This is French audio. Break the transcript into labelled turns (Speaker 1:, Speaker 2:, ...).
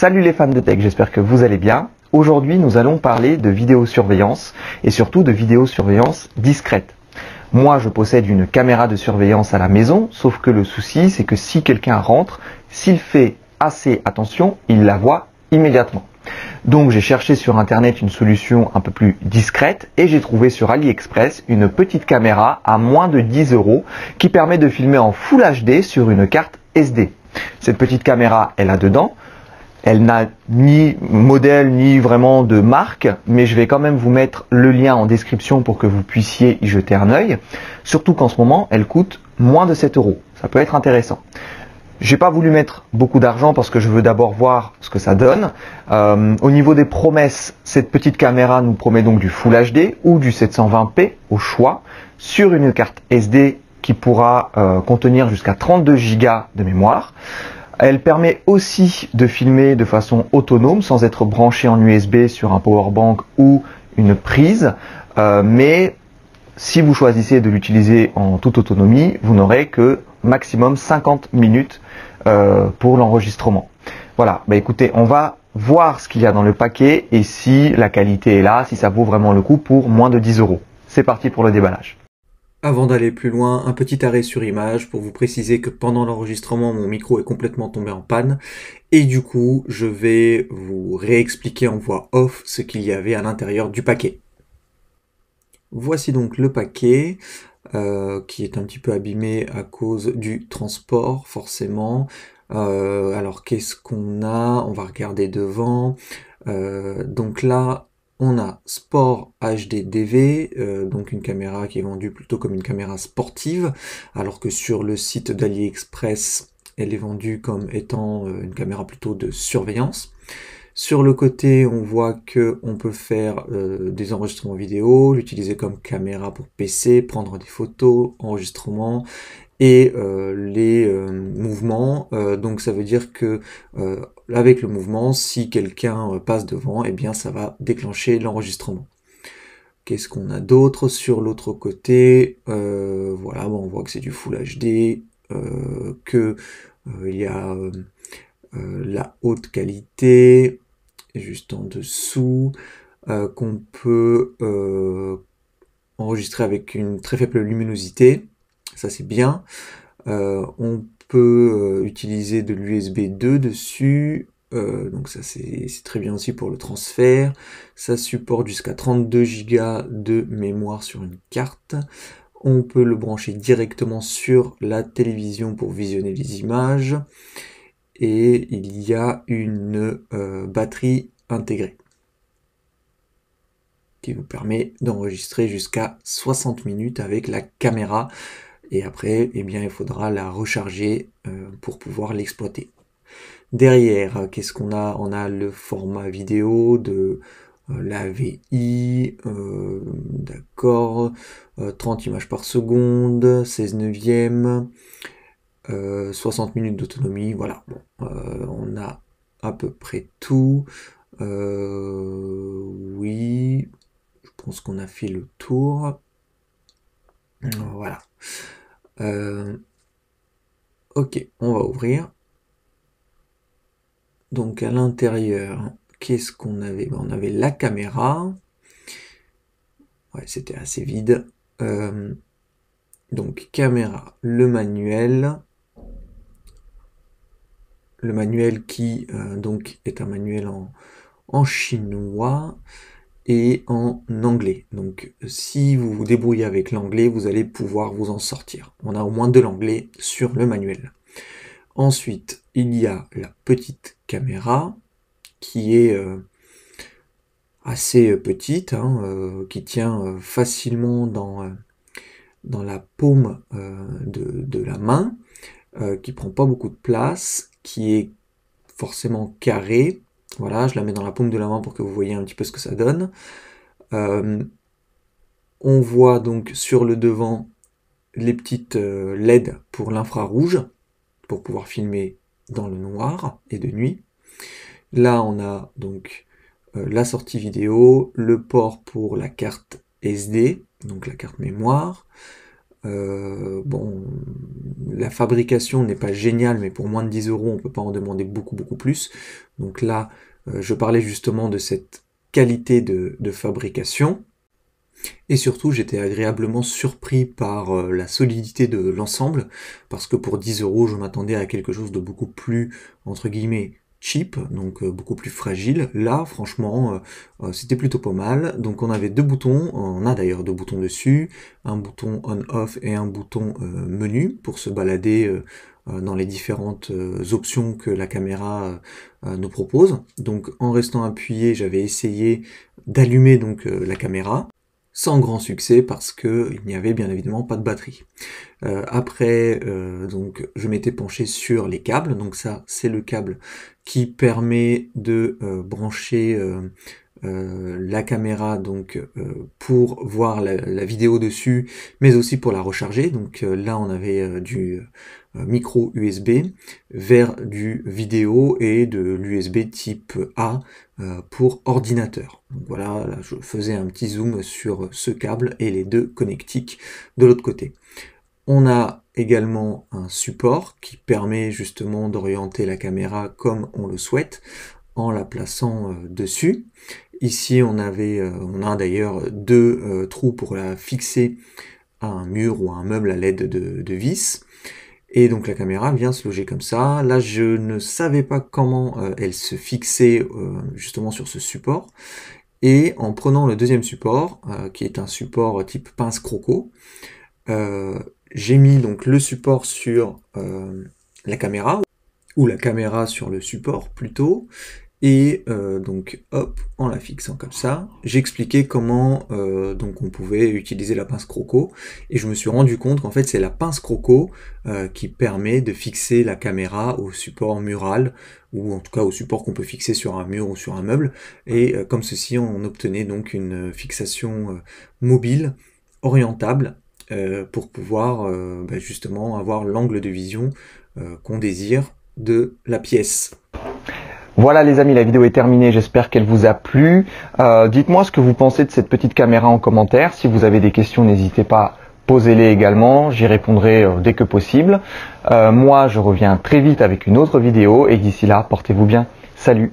Speaker 1: Salut les fans de tech, j'espère que vous allez bien. Aujourd'hui, nous allons parler de vidéosurveillance et surtout de vidéosurveillance discrète. Moi, je possède une caméra de surveillance à la maison, sauf que le souci, c'est que si quelqu'un rentre, s'il fait assez attention, il la voit immédiatement. Donc j'ai cherché sur internet une solution un peu plus discrète et j'ai trouvé sur AliExpress une petite caméra à moins de 10 € qui permet de filmer en Full HD sur une carte SD. Cette petite caméra, elle a dedans, elle n'a ni modèle ni vraiment de marque, mais je vais quand même vous mettre le lien en description pour que vous puissiez y jeter un œil. Surtout qu'en ce moment, elle coûte moins de 7 €. Ça peut être intéressant. J'ai pas voulu mettre beaucoup d'argent parce que je veux d'abord voir ce que ça donne. Au niveau des promesses, cette petite caméra nous promet donc du Full HD ou du 720p au choix sur une carte SD qui pourra contenir jusqu'à 32 Go de mémoire. Elle permet aussi de filmer de façon autonome sans être branchée en USB sur un powerbank ou une prise, mais si vous choisissez de l'utiliser en toute autonomie, vous n'aurez que maximum 50 minutes pour l'enregistrement. Voilà, bah écoutez, on va voir ce qu'il y a dans le paquet et si la qualité est là, si ça vaut vraiment le coup pour moins de 10 €. C'est parti pour le déballage.
Speaker 2: Avant d'aller plus loin, un petit arrêt sur image pour vous préciser que pendant l'enregistrement, mon micro est complètement tombé en panne et du coup, je vais vous réexpliquer en voix off ce qu'il y avait à l'intérieur du paquet. Voici donc le paquet qui est un petit peu abîmé à cause du transport, forcément. Alors, qu'est-ce qu'on a? On va regarder devant. Donc là, on a Sport HD DV, donc une caméra qui est vendue plutôt comme une caméra sportive, alors que sur le site d'AliExpress, elle est vendue comme étant une caméra plutôt de surveillance. Sur le côté, on voit que on peut faire des enregistrements vidéo, l'utiliser comme caméra pour PC, prendre des photos, enregistrements et les mouvements. Donc ça veut dire que avec le mouvement, si quelqu'un passe devant, eh bien ça va déclencher l'enregistrement. Qu'est-ce qu'on a d'autre sur l'autre côté? Voilà, bon, on voit que c'est du Full HD, que il y a la haute qualité, juste en dessous, qu'on peut enregistrer avec une très faible luminosité, ça c'est bien. On peut utiliser de l'USB 2 dessus, donc ça c'est très bien aussi pour le transfert. Ça supporte jusqu'à 32 Go de mémoire sur une carte. On peut le brancher directement sur la télévision pour visionner les images. Et il y a une batterie intégrée qui vous permet d'enregistrer jusqu'à 60 minutes avec la caméra et après eh bien, il faudra la recharger pour pouvoir l'exploiter. Derrière, qu'est-ce qu'on a? On a le format vidéo de l'AVI, d'accord, 30 images par seconde, 16 neuvième, 60 minutes d'autonomie, voilà. Bon, on a à peu près tout. Oui, je pense qu'on a fait le tour. Voilà. Ok, on va ouvrir. Donc à l'intérieur, qu'est-ce qu'on avait? On avait la caméra. Ouais, c'était assez vide. Donc caméra, le manuel. Le manuel qui donc est un manuel en chinois et en anglais. Donc si vous vous débrouillez avec l'anglais, vous allez pouvoir vous en sortir. On a au moins de l'anglais sur le manuel. Ensuite, il y a la petite caméra qui est assez petite, hein, qui tient facilement dans la paume de la main, qui prend pas beaucoup de place, qui est forcément carré. Voilà, je la mets dans la paume de la main pour que vous voyez un petit peu ce que ça donne. On voit donc sur le devant les petites LED pour l'infrarouge, pour pouvoir filmer dans le noir et de nuit. Là, on a donc la sortie vidéo, le port pour la carte SD, donc la carte mémoire. Bon, la fabrication n'est pas géniale, mais pour moins de 10 € on peut pas en demander beaucoup plus. Donc là, je parlais justement de cette qualité de fabrication. Et surtout, j'étais agréablement surpris par la solidité de l'ensemble, parce que pour 10 €, je m'attendais à quelque chose de beaucoup plus, entre guillemets, cheap, donc beaucoup plus fragile. Là, franchement, c'était plutôt pas mal. Donc on avait deux boutons, on a d'ailleurs deux boutons dessus, un bouton on-off et un bouton menu pour se balader dans les différentes options que la caméra nous propose. Donc en restant appuyé, j'avais essayé d'allumer donc la caméra, sans grand succès parce que il n'y avait bien évidemment pas de batterie. Après, donc je m'étais penché sur les câbles, donc ça c'est le câble qui permet de brancher la caméra donc pour voir la vidéo dessus, mais aussi pour la recharger. Donc là on avait du micro USB vers du vidéo et de l'USB type A pour ordinateur. Donc voilà, là je faisais un petit zoom sur ce câble et les deux connectiques de l'autre côté. On a également un support qui permet justement d'orienter la caméra comme on le souhaite en la plaçant dessus. Ici on a d'ailleurs deux trous pour la fixer à un mur ou à un meuble à l'aide de vis. Et donc la caméra vient se loger comme ça. Là je ne savais pas comment elle se fixait justement sur ce support. Et en prenant le deuxième support, qui est un support type pince croco, j'ai mis donc le support sur la caméra, ou la caméra sur le support plutôt, et donc hop, en la fixant comme ça, j'expliquais comment donc on pouvait utiliser la pince croco, et je me suis rendu compte qu'en fait c'est la pince croco qui permet de fixer la caméra au support mural, ou en tout cas au support qu'on peut fixer sur un mur ou sur un meuble, et comme ceci on obtenait donc une fixation mobile, orientable, pour pouvoir justement avoir l'angle de vision qu'on désire de la pièce.
Speaker 1: Voilà les amis, la vidéo est terminée, j'espère qu'elle vous a plu. Dites-moi ce que vous pensez de cette petite caméra en commentaire. Si vous avez des questions, n'hésitez pas, posez-les également, j'y répondrai dès que possible. Moi, je reviens très vite avec une autre vidéo et d'ici là, portez-vous bien. Salut!